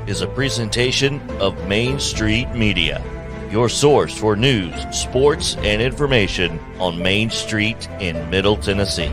Is a presentation of Main Street Media, your source for news, sports, and information on Main Street in Middle Tennessee.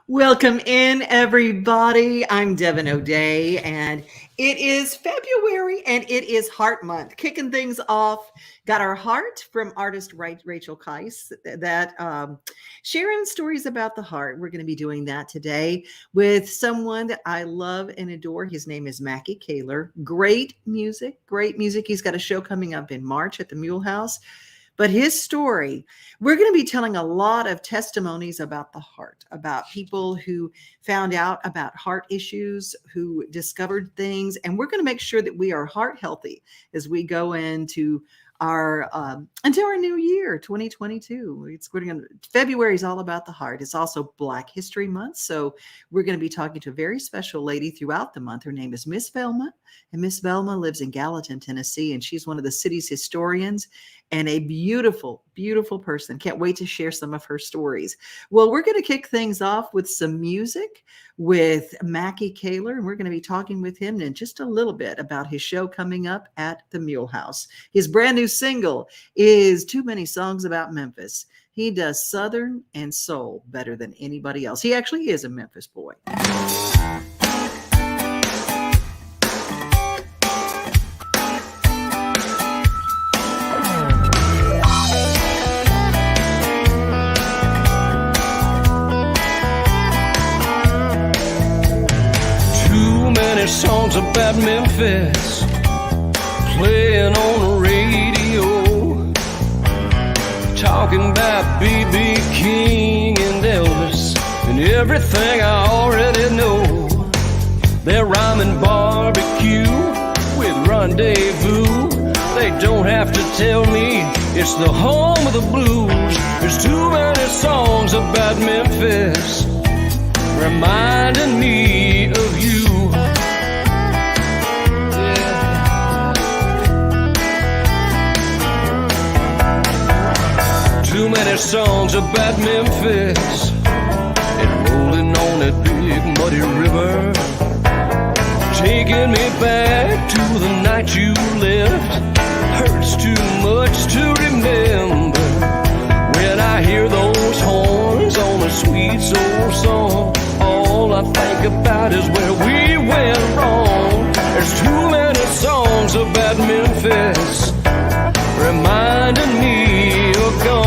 Welcome in, everybody. I'm Devin O'Day, and it is February, and it is Heart Month. Kicking things off, got our heart from artist Rachel Keiss, that sharing stories about the heart. We're going to be doing that today with someone that I love and adore. His name is Makky Kaylor. Great music. He's got a show coming up in March at the Mulehouse. But his story, we're going to be telling a lot of testimonies about the heart, about people who found out about heart issues, who discovered things. And we're going to make sure that we are heart healthy as we go into our new year, 2022. February is all about the heart. It's also Black History Month. So we're going to be talking to a very special lady throughout the month. Her name is Miss Velma, and Miss Velma lives in Gallatin, Tennessee, and she's one of the city's historians and a beautiful, beautiful person. Can't wait to share some of her stories. Well, we're going to kick things off with some music with Makky Kaylor, and we're going to be talking with him in just a little bit about his show coming up at the Mulehouse. His brand new single is Too Many Songs About Memphis. He does Southern and soul better than anybody else. He actually is a Memphis boy. 20 songs about Memphis playing on the radio, talking about B.B. King and Elvis and everything I already know. They're rhyming barbecue with rendezvous. They don't have to tell me it's the home of the blues. There's too many songs about Memphis reminding me of you. Too many songs about Memphis and rolling on that big muddy river, taking me back to the night you left. Hurts too much to remember when I hear those horns on a sweet soul song. All I think about is where we went wrong. There's too many songs about Memphis reminding me you're gone.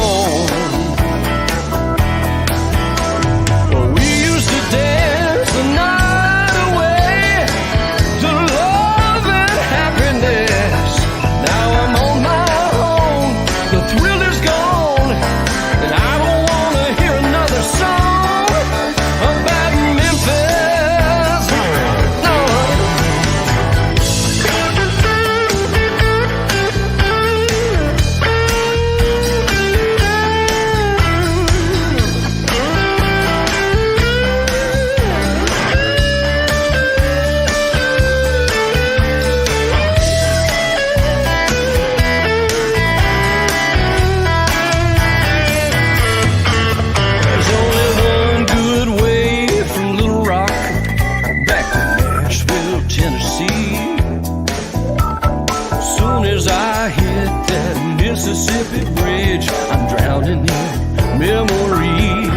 at that Mississippi bridge, I'm drowning in memories.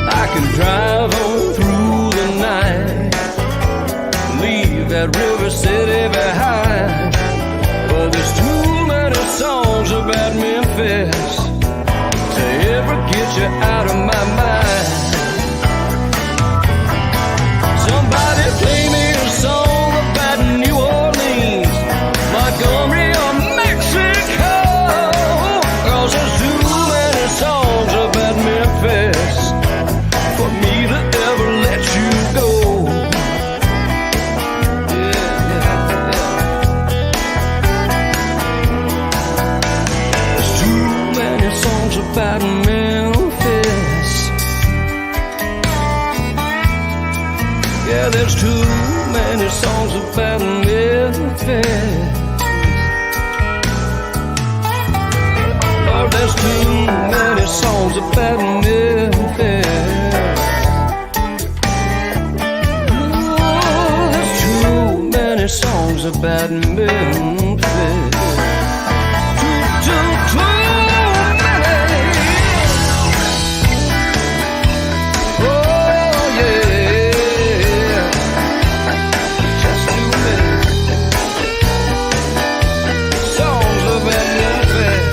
I can drive on through the night, leave that river city behind. But there's too many songs about Memphis to ever get you out of my mind. Somebody play me a song about New Orleans, Montgomery, or Mexico, 'cause there's too many songs about Memphis for me to ever let you go. There's too many songs about Memphis. Yeah, there's too many songs about Memphis. Oh, there's too many songs about Memphis. Oh, there's too many songs about Memphis. Too many. Oh, yeah. Just too many songs about Memphis.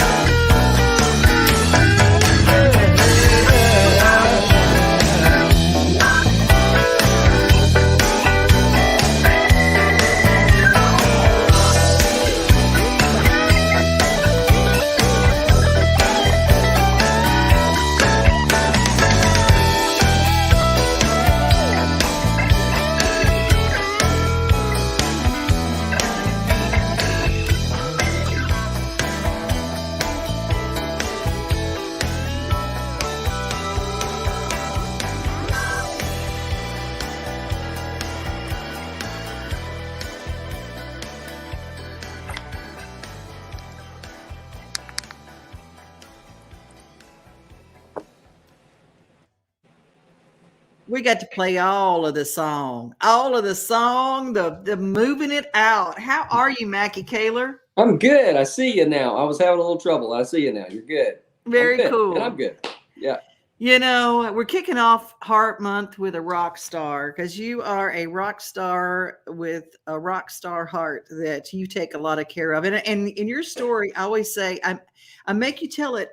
We got to play all of the song, the moving it out. How are you, Makky Kaylor? I'm good. I see you now. I was having a little trouble. I see you now. You're good. Very I'm good. cool. And I'm good. Yeah. You know, we're kicking off Heart Month with a rock star, because you are a rock star with a rock star heart that you take a lot of care of. And in your story, I always say, I make you tell it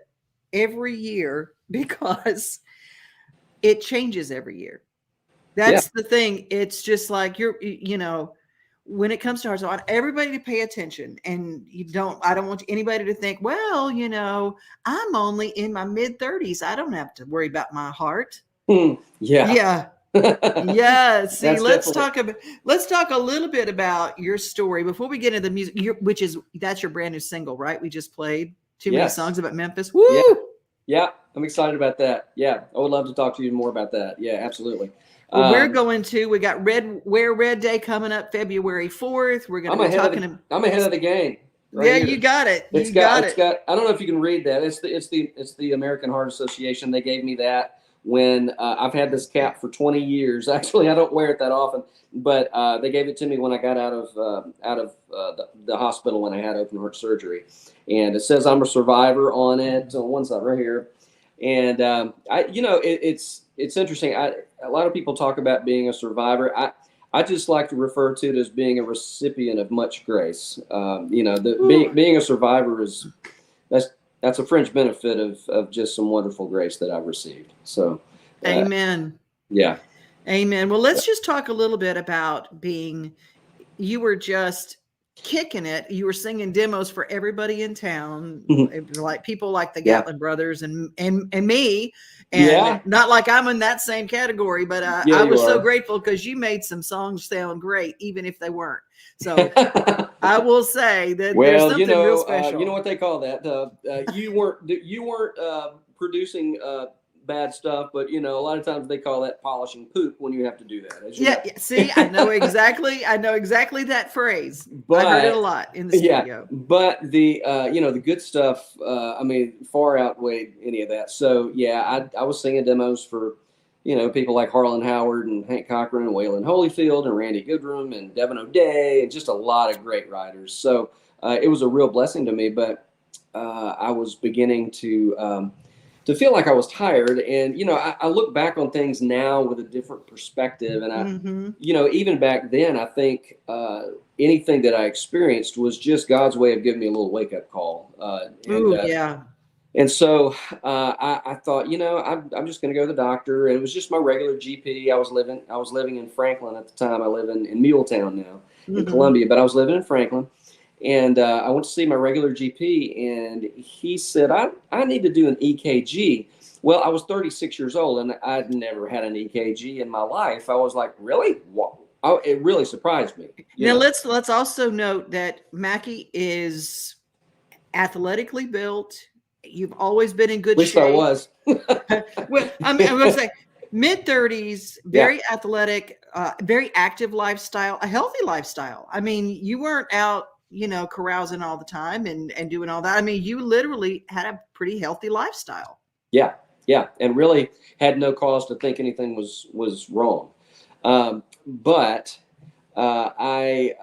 every year because it changes every year. That's the thing. It's just like when it comes to hearts, I want everybody to pay attention, and I don't want anybody to think, well, I'm only in my mid-30s. I don't have to worry about my heart. Yeah. Yeah. Yeah. See, That's let's talk a little bit about your story before we get into the music, that's your brand new single, right? We just played too many songs about Memphis. Woo! Yeah. I'm excited about that. Yeah. I would love to talk to you more about that. Yeah, absolutely. Well, we got Wear Red Day coming up February 4th. We're going to be talking. I'm ahead of the game. Right here. You got it. I don't know if you can read that. It's the American Heart Association. They gave me that when I've had this cap for 20 years. Actually, I don't wear it that often, but they gave it to me when I got out of the hospital when I had open heart surgery, and it says I'm a survivor on it on one side right here. And it's interesting. A lot of people talk about being a survivor. I just like to refer to it as being a recipient of much grace. Being a survivor that's a fringe benefit of just some wonderful grace that I've received. So, amen. Yeah. Amen. Well, let's just talk a little bit about you were just kicking it. You were singing demos for everybody in town, like people like the Gatlin brothers and me. And not like I'm in that same category, but I was so grateful because you made some songs sound great, even if they weren't. So I will say that there's something real special. You know what they call that? You weren't producing bad stuff, but a lot of times they call that polishing poop when you have to do that. See, I know exactly that phrase. But I heard it a lot in the studio. But the the good stuff, far outweighed any of that. So I was singing demos for people like Harlan Howard and Hank Cochran and Waylon Holyfield and Randy Goodrum and Devin O'Day and just a lot of great writers. So it was a real blessing to me. But I was beginning to feel like I was tired. And, I look back on things now with a different perspective. And Mm-hmm. even back then, I think anything that I experienced was just God's way of giving me a little wake up call. Ooh, yeah. And so I thought, I'm just going to go to the doctor. And it was just my regular GP. I was living in Franklin at the time. I live in Muletown now in Columbia, but I was living in Franklin. And I went to see my regular GP, and he said, I need to do an EKG. Well, I was 36 years old, and I'd never had an EKG in my life. I was like, really? Wow. It really surprised me. Now let's also note that Makky is athletically built. You've always been in good At least shape. I was. Well, I'm going to say mid-30s, very athletic, very active lifestyle, a healthy lifestyle. I mean, you weren't out, carousing all the time and doing all that. I mean, you literally had a pretty healthy lifestyle. Yeah. And really had no cause to think anything was wrong. But I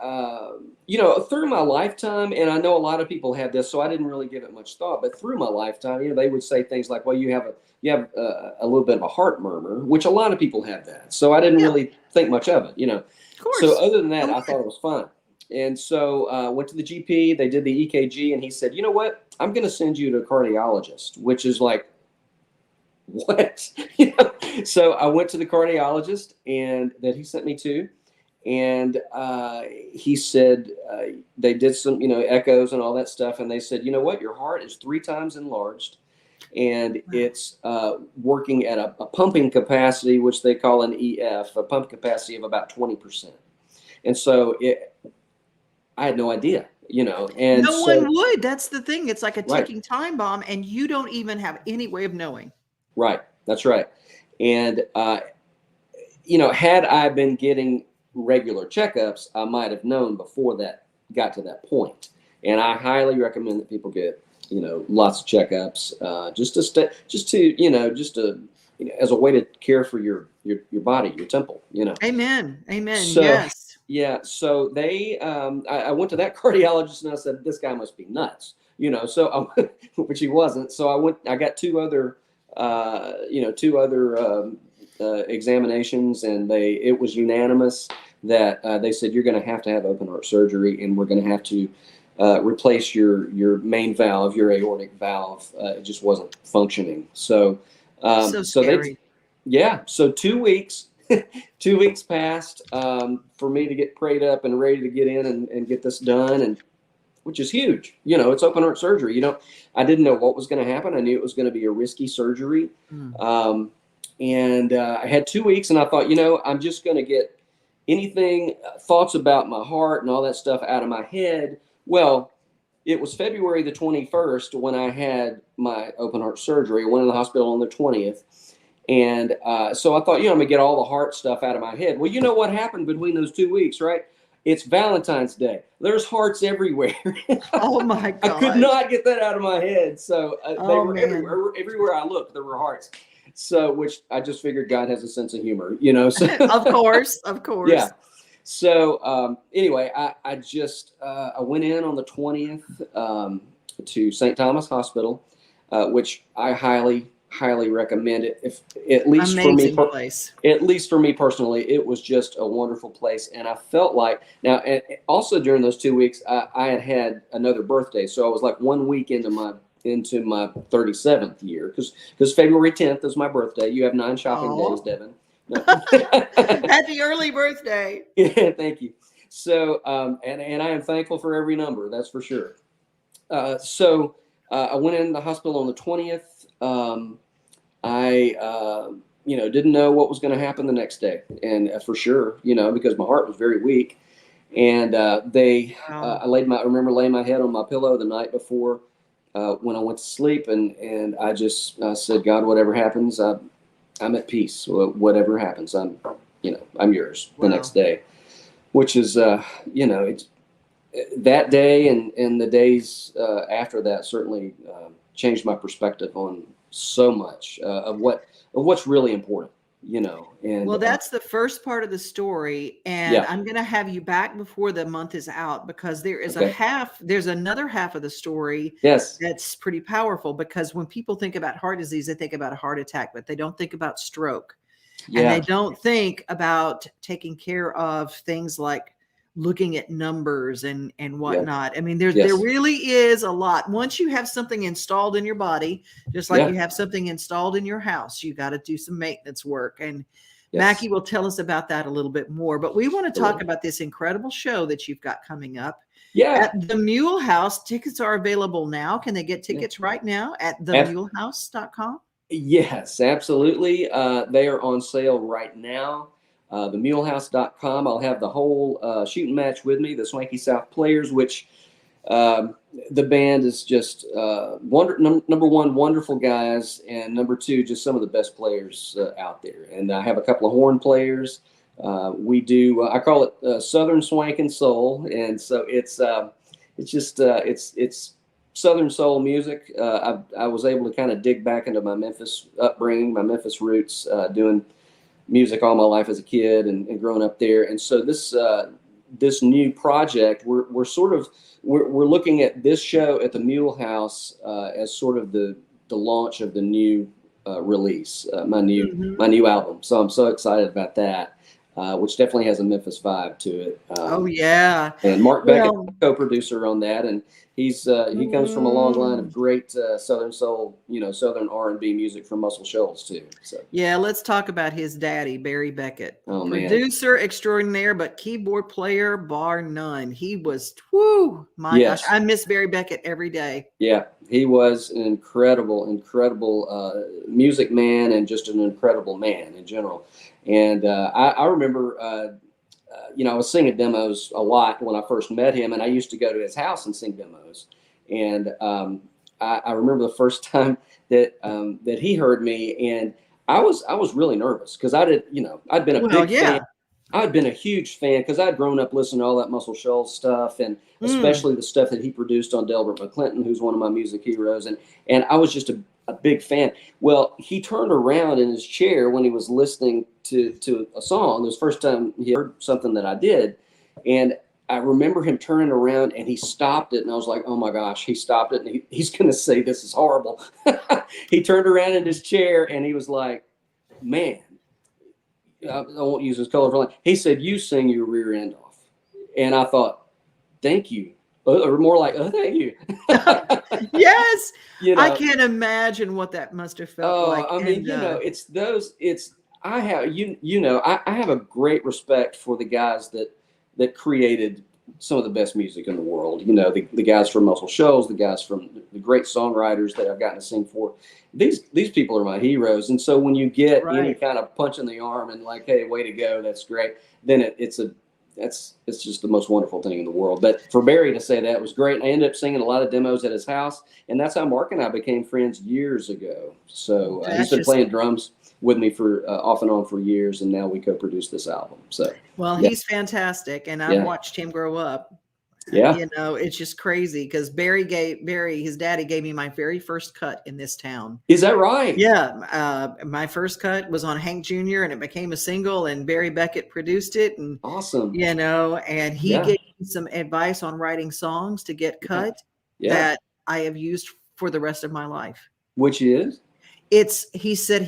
through my lifetime, and I know a lot of people have this, so I didn't really give it much thought, but through my lifetime, they would say things like, well, you have a little bit of a heart murmur, which a lot of people have that. So I didn't really think much of it, Of course. So other than that, I thought it was fine. And so went to the GP, they did the EKG, and he said, you know what, I'm going to send you to a cardiologist, which is like, what? So I went to the cardiologist and that he sent me to, and he said they did some, echoes and all that stuff, and they said, you know what, your heart is 3 times enlarged, and it's working at a pumping capacity, which they call an EF, a pump capacity of about 20%. And so I had no idea, and no one would. That's the thing. It's like a ticking Right. time bomb, and you don't even have any way of knowing. Right. That's right. And, had I been getting regular checkups, I might have known before that got to that point. And I highly recommend that people get, lots of checkups, as a way to care for your body, your temple, Amen. So, Yes. Yeah. So they, I went to that cardiologist and I said, this guy must be nuts, so which he wasn't. So I got two other examinations, and it was unanimous that they said, you're going to have open heart surgery, and we're going to have to replace your main valve, your aortic valve. It just wasn't functioning. So Scary. So 2 weeks, 2 weeks passed for me to get prayed up and ready to get in and get this done, and which is huge. It's open heart surgery. I didn't know what was going to happen. I knew it was going to be a risky surgery. And I had 2 weeks, and I thought, I'm just going to get thoughts about my heart and all that stuff out of my head. Well, it was February the 21st when I had my open heart surgery. I went in the hospital on the 20th. And so I thought, I'm going to get all the heart stuff out of my head. Well, you know what happened between those 2 weeks, right? It's Valentine's Day. There's hearts everywhere. Oh my God! I could not get that out of my head. So they were man. everywhere. Everywhere I looked, there were hearts. So, which I just figured God has a sense of humor, So, Of course. Yeah. So anyway, I went in on the 20th to St. Thomas Hospital, which I highly recommend it. If at least Amazing for me, place. At least for me personally, it was just a wonderful place, and I felt like now. And also during those 2 weeks, I had another birthday, so I was like 1 week into my 37th year, because February 10th is my birthday. You have 9 shopping days, Devin. No. Happy early birthday. Yeah, thank you. So and I am thankful for every number, that's for sure. So I went in the hospital on the 20th. I didn't know what was going to happen the next day, and for sure, because my heart was very weak, and I remember laying my head on my pillow the night before when I went to sleep, and I just said, God, whatever happens, I'm at peace. Whatever happens, I'm yours. The next day, which is it's that day and the days after that certainly changed my perspective on so much of what's really important. And well, that's the first part of the story, and yeah, I'm going to have you back before the month is out, because there is okay, there's another half of the story yes, that's pretty powerful, because when people think about heart disease, they think about a heart attack, but they don't think about stroke. And they yeah, don't think about taking care of things like looking at numbers and yeah, whatnot. I mean, there yes, really is a lot. Once you have something installed in your body, just like yeah, you have something installed in your house, you got to do some maintenance work. And yes, Makky will tell us about that a little bit more. But we want to talk absolutely. about this incredible show that you've got coming up Yeah, at the Mulehouse. Tickets are available now. Can they get yeah. tickets right now at Af- themulehouse.com? yes, absolutely. They are on sale right now. Themulehouse.com. I'll have the whole shooting match with me, the Swanky South Players, which um, the band is just number one, wonderful guys, and number two, just some of the best players out there. And I have a couple of horn players. We do, I call it Southern Swank and Soul, and so it's just it's Southern soul music. I was able to kind of dig back into my Memphis upbringing, my Memphis roots, doing music all my life as a kid and growing up there. And so this new project, we're looking at this show at the Mulehouse as sort of the launch of the new release, my new album. So I'm so excited about that, which definitely has a Memphis vibe to it. Oh, yeah. And Mark Beckett, Well, co-producer on that, and he comes from a long line of great Southern soul, Southern R&B music from Muscle Shoals too. So yeah, let's talk about his daddy, Barry Beckett. oh man, Producer extraordinaire, but keyboard player bar none. He was, whoo, my gosh, yes, I miss Barry Beckett every day. yeah, he was an incredible music man, and just an incredible man in general. And I remember, I was singing demos a lot when I first met him, and I used to go to his house and sing demos. And I remember the first time that he heard me, and I was really nervous because I'd been a Well, big fan. yeah. I'd been a huge fan because I'd grown up listening to all that Muscle Shoals stuff, and Mm. especially the stuff that he produced on Delbert McClinton, who's one of my music heroes, and I was just a big fan. Well, he turned around in his chair when he was listening to a song. It was the first time he heard something that I did, and I remember him turning around and he stopped it, and I was like, "Oh my gosh!" He stopped it, and he's going to say this is horrible. He turned around in his chair and he was like, "Man." I won't use his colorful line. He said, "You sing your rear end off," and I thought, "Thank you," or more like, "Oh, thank you." Yes. I know, can't imagine what that must have felt oh, like. I mean, And it's those. I have I have a great respect for the guys that created some of the best music in the world. The guys from Muscle Shoals, the guys from the great songwriters that I've gotten to sing for. These people are my heroes. And so when you get any right. kind of punch in the arm and like, "Hey, way to go, that's great," then it's just the most wonderful thing in the world. But for Barry to say that was great. And I ended up singing a lot of demos at his house, and that's how Mark and I became friends years ago. So he's That's been just, playing drums with me for off and on for years, and now we co-produced this album. So well, yeah, he's fantastic. And I've yeah, watched him grow up. yeah. It's just crazy because his daddy gave me my very first cut in this town. Is that right? Yeah, my first cut was on Hank Jr. and it became a single, and Barry Beckett produced it, and Awesome. and he Yeah, gave me some advice on writing songs to get yeah, cut yeah. that I have used for the rest of my life. Which is? He said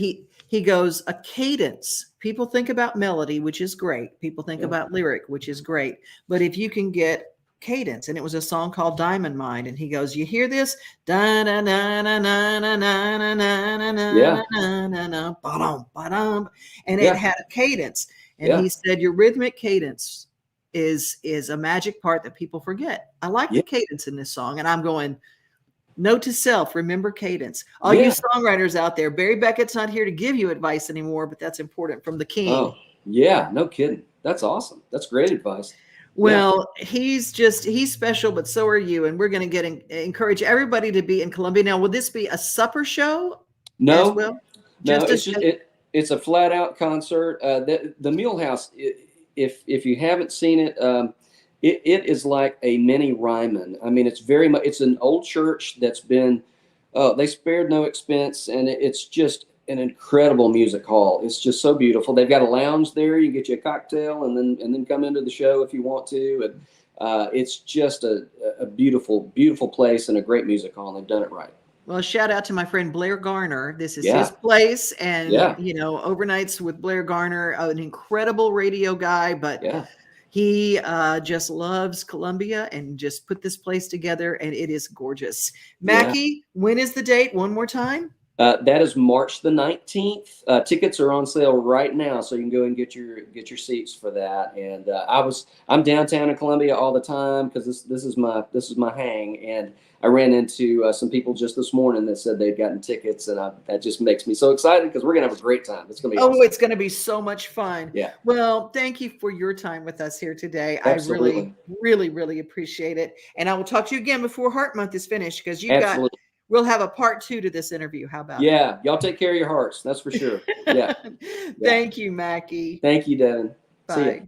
he goes, a cadence. People think about melody, which is great. People think Yeah, about lyric, which is great. But if you can get cadence, and it was a song called Diamond Mine, and he goes, you hear this? Da na na na na na na na na yeah, na na na na ba-dum, ba-dum. And it yeah, had a cadence. And yeah, he said, your rhythmic cadence is a magic part that people forget. I like yeah, the cadence in this song. And I'm going, note to self, remember cadence. All you yeah. songwriters out there, Barry Beckett's not here to give you advice anymore, but that's important from the king. Oh, yeah. No kidding. That's awesome. That's great advice. Yeah. Well, he's special, but so are you. And we're going to encourage everybody to be in Columbia. Now, will this be a supper show as No, well? no. Just It's as just it's a flat out concert. The Mulehouse. If you haven't seen it, it is like a mini Ryman. I mean, it's very much. It's an old church that's been. They spared no expense, and it's just an incredible music hall. It's just so beautiful. They've got a lounge there. You can get you a cocktail and then come into the show if you want to. And it's just a beautiful, beautiful place and a great music hall. And they've done it right. Well, shout out to my friend Blair Garner. This is Yeah. his place, and Yeah. overnights with Blair Garner, an incredible radio guy, but Yeah. he just loves Columbia and just put this place together, and it is gorgeous. Makky, when is the date? One more time. That is March the 19th. Tickets are on sale right now, so you can go and get your seats for that. And I'm downtown in Columbia all the time because this is my hang. And I ran into some people just this morning that said they'd gotten tickets, and that just makes me so excited because we're gonna have a great time. It's gonna be awesome. It's gonna be so much fun. Yeah. Well, thank you for your time with us here today. Absolutely. I really, really, really appreciate it. And I will talk to you again before Heart Month is finished because we'll have a part 2 to this interview. How about Yeah, y'all take care of your hearts. That's for sure. Yeah. Thank you, Makky. Thank you, Devin. See ya. Bye.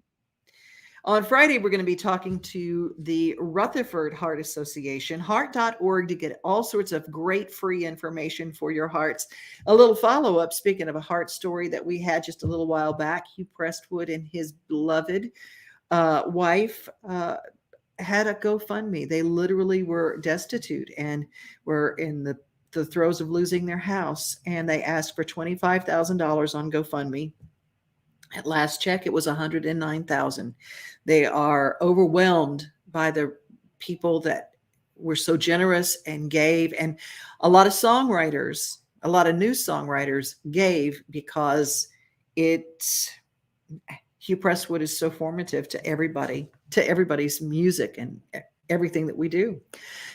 On Friday, we're going to be talking to the Rutherford Heart Association, heart.org, to get all sorts of great free information for your hearts. A little follow-up, speaking of a heart story that we had just a little while back, Hugh Prestwood and his beloved wife had a GoFundMe. They literally were destitute and were in the throes of losing their house, and they asked for $25,000 on GoFundMe. At last check, it was $109,000. They are overwhelmed by the people that were so generous and gave, and a lot of songwriters, a lot of new songwriters gave because Hugh Prestwood is so formative to everybody's music and everything that we do.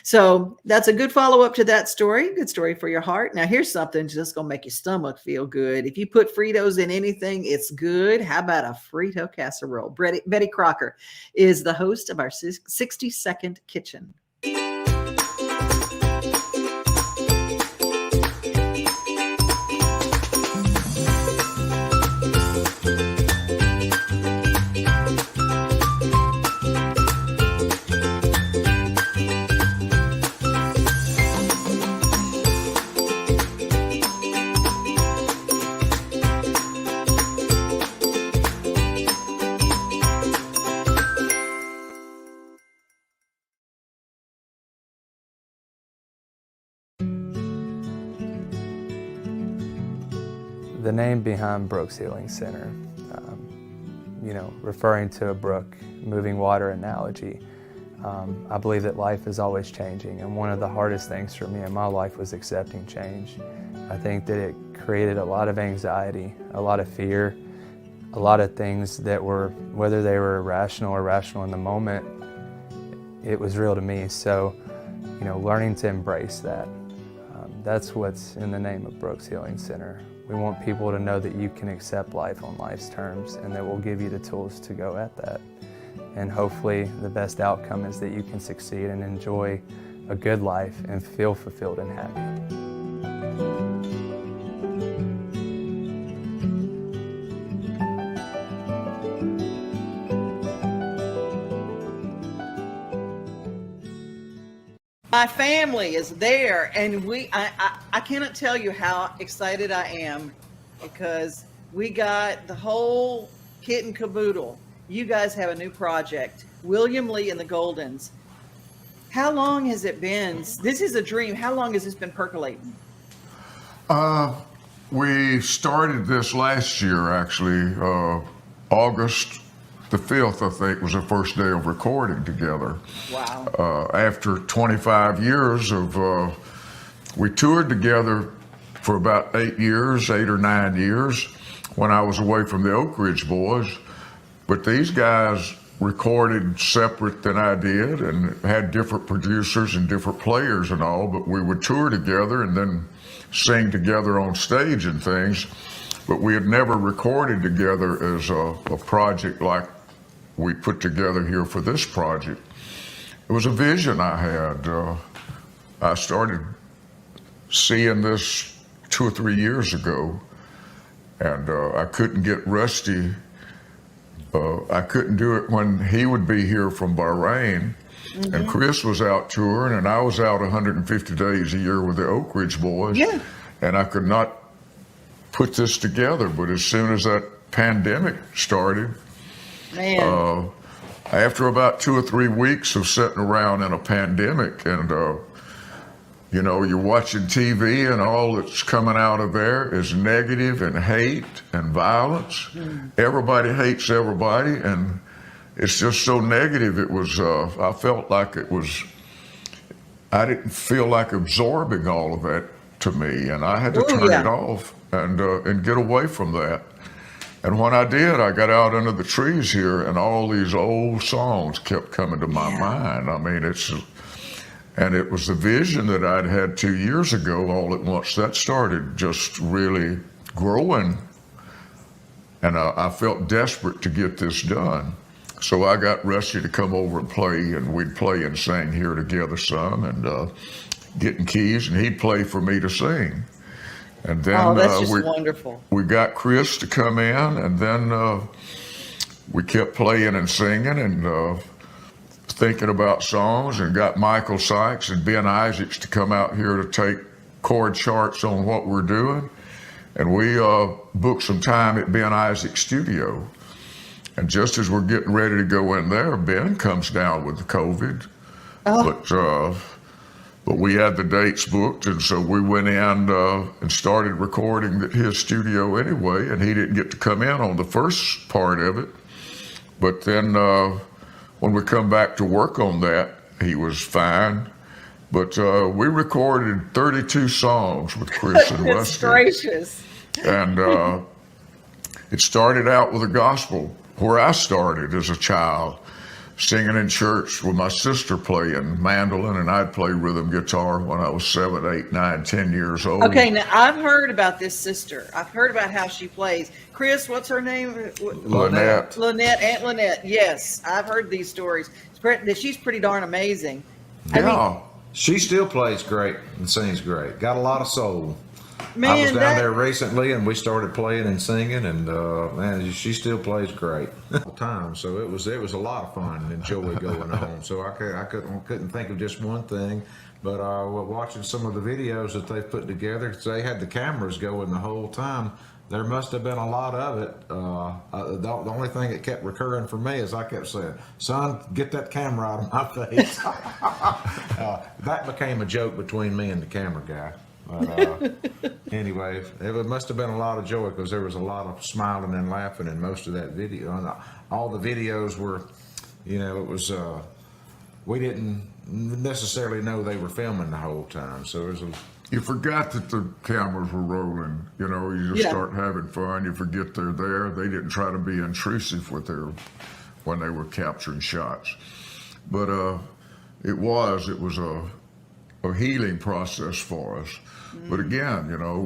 So that's a good follow-up to that story. Good story for your heart. Now here's something just going to make your stomach feel good. If you put Fritos in anything, it's good. How about a Frito casserole? Betty Crocker is the host of our 60-Second Kitchen. The name behind Brooks Healing Center, referring to a brook, moving water analogy. I believe that life is always changing, and one of the hardest things for me in my life was accepting change. I think that it created a lot of anxiety, a lot of fear, a lot of things that were, whether they were irrational or rational in the moment, it was real to me. So, learning to embrace that. That's what's in the name of Brooks Healing Center. We want people to know that you can accept life on life's terms, and that we'll give you the tools to go at that. And hopefully the best outcome is that you can succeed and enjoy a good life and feel fulfilled and happy. My family is there, and I cannot tell you how excited I am because we got the whole kit and caboodle. You guys have a new project, William Lee and the Goldens. How long has it been? This is a dream. How long has this been percolating? We started this last year, actually. August the 5th, I think, was the first day of recording together. Wow. After 25 years we toured together for about 8 or 9 years when I was away from the Oak Ridge Boys. But these guys recorded separate than I did and had different producers and different players and all, but we would tour together and then sing together on stage and things. But we had never recorded together as a project like we put together here for this project. It was a vision I had. I started seeing this 2 or 3 years ago, and I couldn't get Rusty. I couldn't do it when he would be here from Bahrain, and Chris was out touring, and I was out 150 days a year with the Oak Ridge Boys. Yeah. And I could not put this together. But as soon as that pandemic started, Man. after about 2 or 3 weeks of sitting around in a pandemic and, you know, you're watching TV and all that's coming out of there is negative and hate and violence. Everybody hates everybody, and it's just so negative. It was, I felt like it was, I didn't feel like absorbing all of that to me, and I had to turn it off and get away from that. And when I did, I got out under the trees here, and all these old songs kept coming to my mind. I mean, and it was the vision that I'd had 2 years ago all at once that started just really growing. And I felt desperate to get this done. So I got Rusty to come over and play, and we'd play and sing here together some, and getting keys, and he'd play for me to sing. And then that's just wonderful. We got Chris to come in, and then we kept playing and singing and thinking about songs, and got Michael Sykes and Ben Isaacs to come out here to take chord charts on what we're doing. And we booked some time at Ben Isaacs' studio. And just as we're getting ready to go in there, Ben comes down with the COVID. But we had the dates booked, and so we went in and started recording at his studio anyway, and he didn't get to come in on the first part of it. But then when we come back to work on that, he was fine. But we recorded 32 songs with Chris and That's Rusty. gracious. And it started out with a gospel, where I started as a child, singing in church with my sister playing mandolin, and I'd play rhythm guitar when I was 7, 8, 9, 10 years old. Okay, now I've heard about this sister. I've heard about how she plays. Chris, what's her name? Lynette. Aunt Lynette. Yes, I've heard these stories. She's pretty darn amazing. Yeah. She still plays great and sings great. Got a lot of soul. Man, I was down there recently, and we started playing and singing, and man, she still plays great all the time. So it was a lot of fun and joy going on. So I couldn't think of just one thing, but watching some of the videos that they put together, 'cause they had the cameras going the whole time. There must have been a lot of it. The only thing that kept recurring for me is I kept saying, "Son, get that camera out of my face." That became a joke between me and the camera guy. But anyway, it must have been a lot of joy, because there was a lot of smiling and laughing in most of that video. And all the videos were, you know, it was, we didn't necessarily know they were filming the whole time. So it was You forgot that the cameras were rolling. You know, you just start having fun. You forget they're there. They didn't try to be intrusive when they were capturing shots. But it was a healing process for us. But again, you know,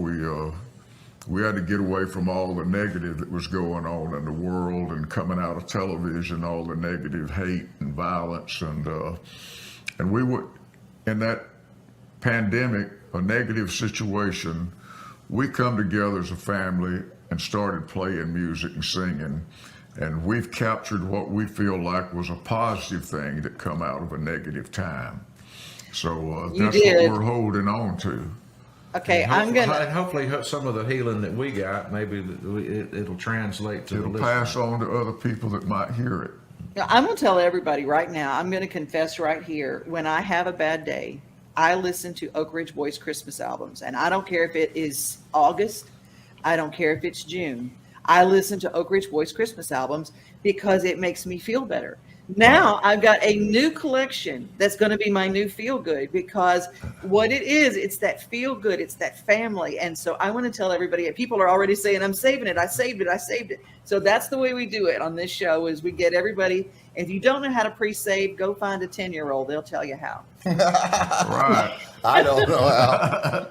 we had to get away from all the negative that was going on in the world and coming out of television, all the negative hate and violence, and we would, in that pandemic, a negative situation, we come together as a family and started playing music and singing, and we've captured what we feel like was a positive thing that come out of a negative time. So that's what we're holding on to. Okay, hopefully some of the healing that we got, maybe it'll translate to It'll pass on to other people that might hear it. I'm going to tell everybody right now, I'm going to confess right here, when I have a bad day, I listen to Oak Ridge Boys Christmas albums, and I don't care if it is August, I don't care if it's June. I listen to Oak Ridge Boys Christmas albums because it makes me feel better. Now I've got a new collection that's going to be my new feel good, because what it is, it's that feel good, it's that family. And so I want to tell everybody, people are already saying, I'm saving it, I saved it. So that's the way we do it on this show, is we get everybody. If you don't know how to pre-save, go find a 10-year-old. They'll tell you how. Right. I don't know how.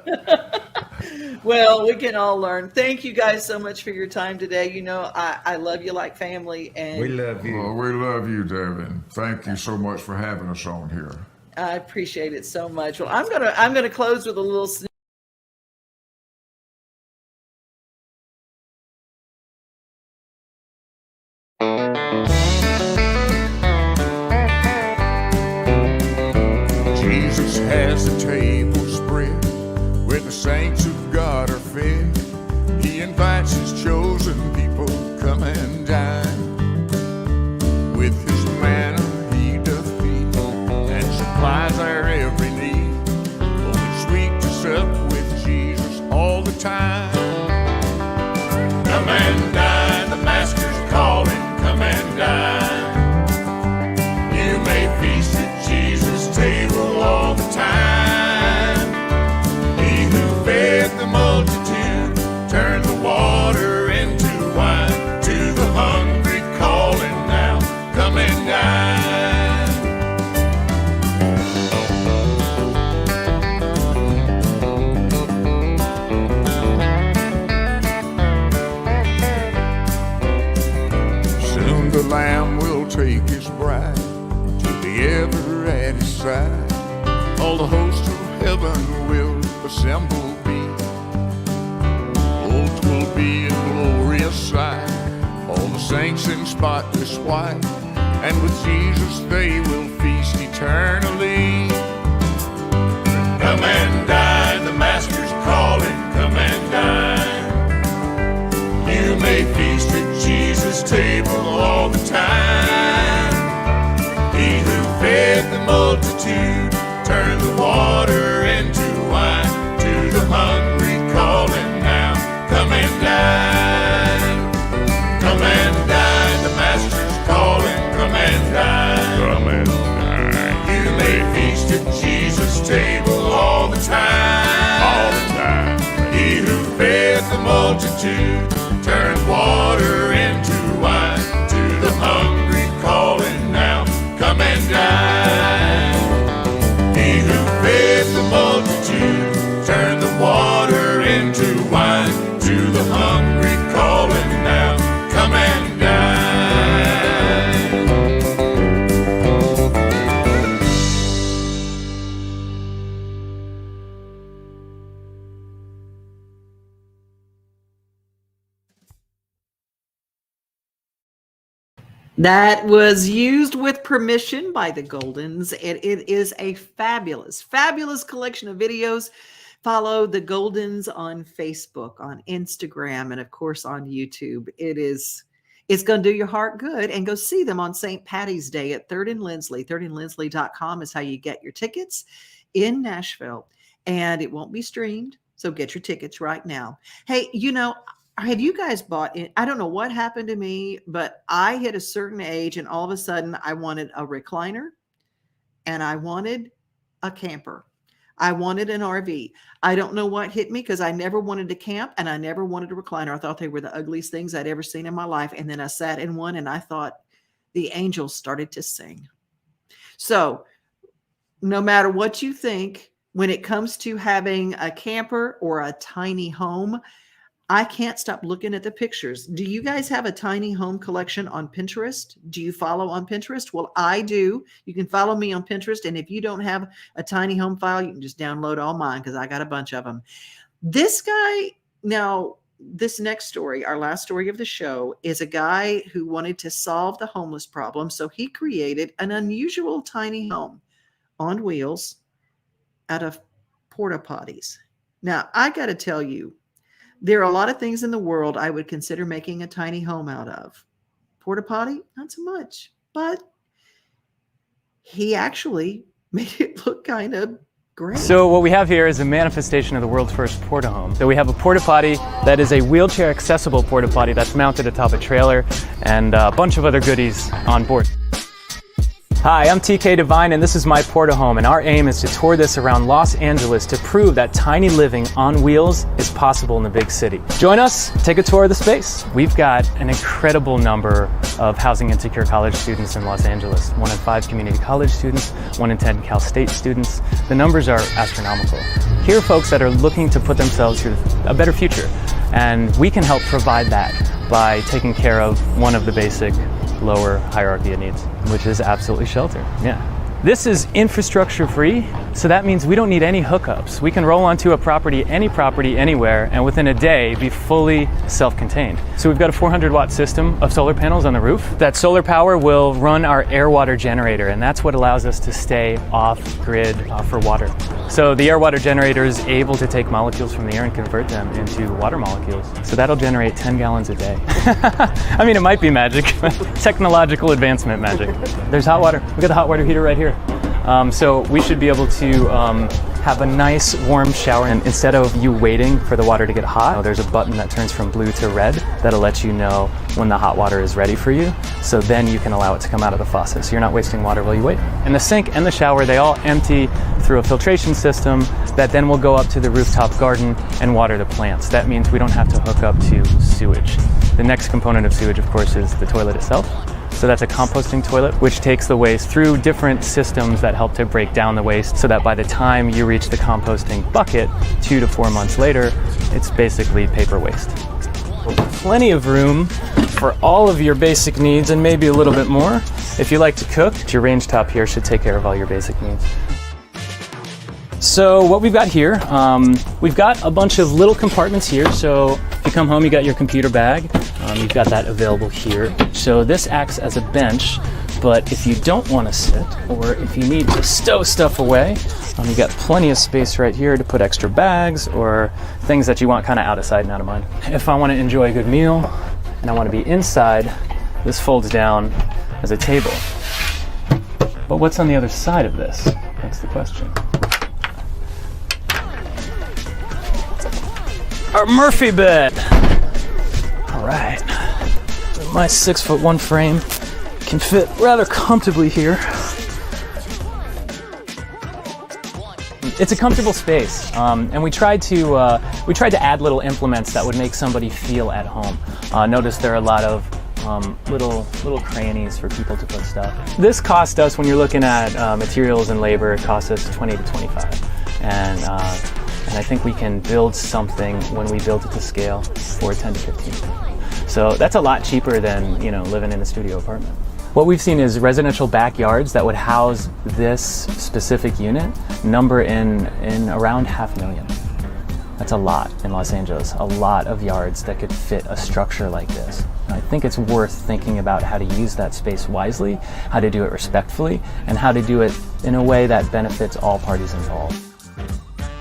Well, we can all learn. Thank you guys so much for your time today. You know, I love you like family. And we love you. Well, we love you, Devin. Thank you so much for having us on here. I appreciate it so much. Well, I'm gonna close with a little Jesus has the table spread where the saints of God are fed. He invites his chosen people, come and dine. With his manna he doth feed, and supplies our every need. Oh, it's sweet to sup with Jesus all the time. Come and dine, the Master's calling, come and dine. You may feast at Jesus' table all the time. He who fed the multitude turned the water into wine. To the hungry calling now, come and dine. Soon the Lamb will take his bride to be ever at his side. All the hosts of heaven will assemble be. Oh, 'twill be a glorious sight. All the saints in spotless white, and with Jesus they will feast eternally. Come and dine, the Master's calling, come and dine. You may feast at Jesus' table all the time. He who fed the multitude turned the water into wine. To the hungry calling now, come and dine. Come and dine, the Master's calling, come and dine. Come and dine. You may feast at Jesus' table all the time. All the time. He who fed the multitude turned water into wine. To the hungry calling now, come and dine. He who fed the multitude turned the water into wine. To the hungry calling now, come and dine. That was used with permission by the Goldens. It is a fabulous, fabulous collection of videos. Follow the Goldens on Facebook, on Instagram, and of course on YouTube. It's going to do your heart good. And go see them on St. Patty's Day at Third and Lindsley. thirdandlindsley.com is how you get your tickets in Nashville. And it won't be streamed, so get your tickets right now. Hey, have you guys bought it? I don't know what happened to me, but I hit a certain age and all of a sudden I wanted a recliner and I wanted a camper. I wanted an RV. I don't know what hit me because I never wanted to camp and I never wanted a recliner. I thought they were the ugliest things I'd ever seen in my life. And then I sat in one and I thought the angels started to sing. So no matter what you think, when it comes to having a camper or a tiny home, I can't stop looking at the pictures. Do you guys have a tiny home collection on Pinterest? Do you follow on Pinterest? Well, I do. You can follow me on Pinterest. And if you don't have a tiny home file, you can just download all mine because I got a bunch of them. This guy, now this next story, our last story of the show, is a guy who wanted to solve the homeless problem. So he created an unusual tiny home on wheels out of porta potties. Now, I got to tell you, there are a lot of things in the world I would consider making a tiny home out of. Porta potty, not so much. But he actually made it look kind of great. So what we have here is a manifestation of the world's first porta home. So we have a porta potty that is a wheelchair accessible porta potty that's mounted atop a trailer and a bunch of other goodies on board. Hi, I'm TK Devine and this is my porta home, and our aim is to tour this around Los Angeles to prove that tiny living on wheels is possible in the big city. Join us, take a tour of the space. We've got an incredible number of housing insecure college students in Los Angeles. 1 in 5 community college students, 1 in 10 Cal State students. The numbers are astronomical. Here are folks that are looking to put themselves through a better future, and we can help provide that by taking care of one of the basic lower hierarchy of needs, which is absolutely shelter. Yeah. This is infrastructure free, so that means we don't need any hookups. We can roll onto a property, anywhere, and within a day be fully self-contained. So we've got a 400-watt system of solar panels on the roof. That solar power will run our air-water generator, and that's what allows us to stay off-grid for water. So the air-water generator is able to take molecules from the air and convert them into water molecules. So that'll generate 10 gallons a day. I mean, it might be magic, technological advancement magic. There's hot water. We've got the hot water heater right here. So we should be able to have a nice warm shower, and instead of you waiting for the water to get hot, there's a button that turns from blue to red that'll let you know when the hot water is ready for you. So then you can allow it to come out of the faucet, so you're not wasting water while you wait. And the sink and the shower, they all empty through a filtration system that then will go up to the rooftop garden and water the plants. That means we don't have to hook up to sewage. The next component of sewage, of course, is the toilet itself. So that's a composting toilet, which takes the waste through different systems that help to break down the waste, so that by the time you reach the composting bucket 2 to 4 months later, it's basically paper waste. Plenty of room for all of your basic needs and maybe a little bit more. If you like to cook, your range top here should take care of all your basic needs. So what we've got here, we've got a bunch of little compartments here. So if you come home, you got your computer bag. You've got that available here. So this acts as a bench, but if you don't want to sit, or if you need to stow stuff away, you've got plenty of space right here to put extra bags or things that you want kind of out of sight and out of mind. If I want to enjoy a good meal and I want to be inside, this folds down as a table. But what's on the other side of this? That's the question. Our Murphy bed. All right, my 6'1" frame can fit rather comfortably here. It's a comfortable space, and we tried to add little implements that would make somebody feel at home. Notice there are a lot of little crannies for people to put stuff. This cost us, when you're looking at materials and labor, it cost us 20 to 25, and I think we can build something when we build it to scale for 10 to 15. So that's a lot cheaper than, living in a studio apartment. What we've seen is residential backyards that would house this specific unit number in around 500,000. That's a lot in Los Angeles, a lot of yards that could fit a structure like this. I think it's worth thinking about how to use that space wisely, how to do it respectfully, and how to do it in a way that benefits all parties involved.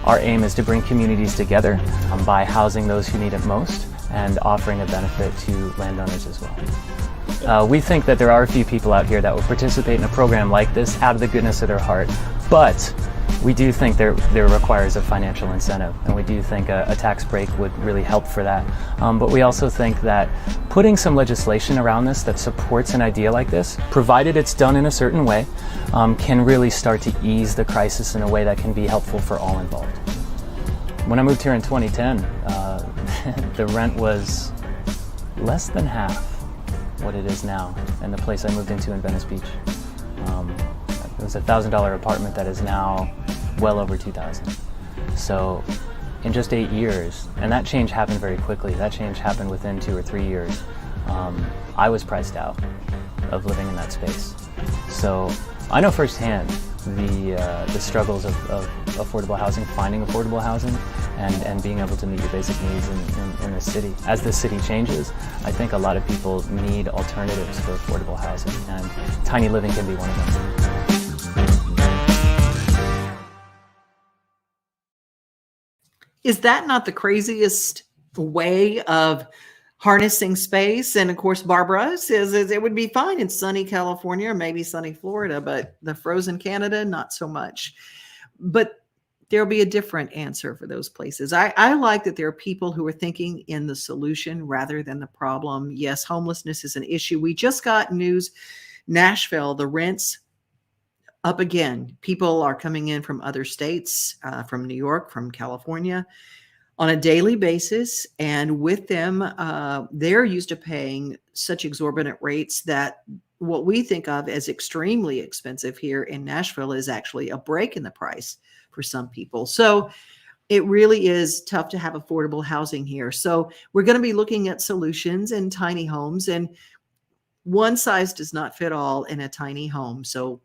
Our aim is to bring communities together by housing those who need it most and offering a benefit to landowners as well. We think that there are a few people out here that will participate in a program like this out of the goodness of their heart, but we do think there requires a financial incentive, and we do think a tax break would really help for that. But we also think that putting some legislation around this that supports an idea like this, provided it's done in a certain way, can really start to ease the crisis in a way that can be helpful for all involved. When I moved here in 2010, the rent was less than half what it is now in the place I moved into in Venice Beach. It was a $1,000 apartment that is now well over $2,000. So in just 8 years, and that change happened very quickly. That change happened within 2 or 3 years. I was priced out of living in that space. So I know firsthand the struggles of affordable housing, finding affordable housing, and being able to meet your basic needs in the city. As the city changes, I think a lot of people need alternatives for affordable housing, and tiny living can be one of them. Is that not the craziest way of harnessing space? And of course, Barbara says it would be fine in sunny California or maybe sunny Florida, but the frozen Canada, not so much. But there'll be a different answer for those places. I like that there are people who are thinking in the solution rather than the problem. Yes, homelessness is an issue. We just got news, Nashville, the rents up again. People are coming in from other states, from New York, from California, on a daily basis. And with them, they're used to paying such exorbitant rates that what we think of as extremely expensive here in Nashville is actually a break in the price for some people. So it really is tough to have affordable housing here. So we're going to be looking at solutions in tiny homes, and one size does not fit all in a tiny home. So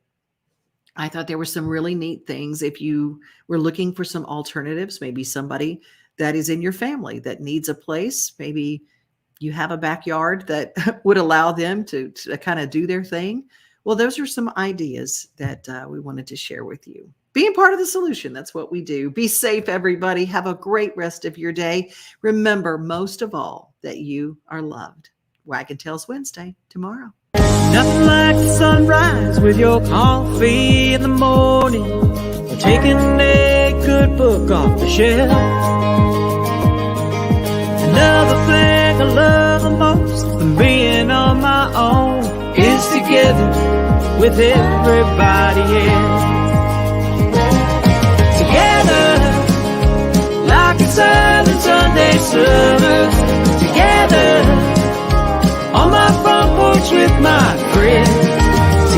I thought there were some really neat things. If you were looking for some alternatives, maybe somebody that is in your family that needs a place, maybe you have a backyard that would allow them to kind of do their thing. Well, those are some ideas that we wanted to share with you. Being part of the solution, that's what we do. Be safe, everybody. Have a great rest of your day. Remember, most of all, that you are loved. Wagon Tails Wednesday tomorrow. Nothing like the sunrise with your coffee in the morning, or taking a good book off the shelf. Another thing I love the most than being on my own is together with everybody else. Together, like it's Southern Sunday summer. Together, on my front porch with my friends.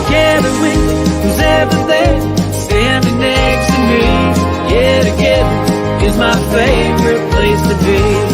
Together with who's ever there, standing next to me. Yeah, together is my favorite place to be.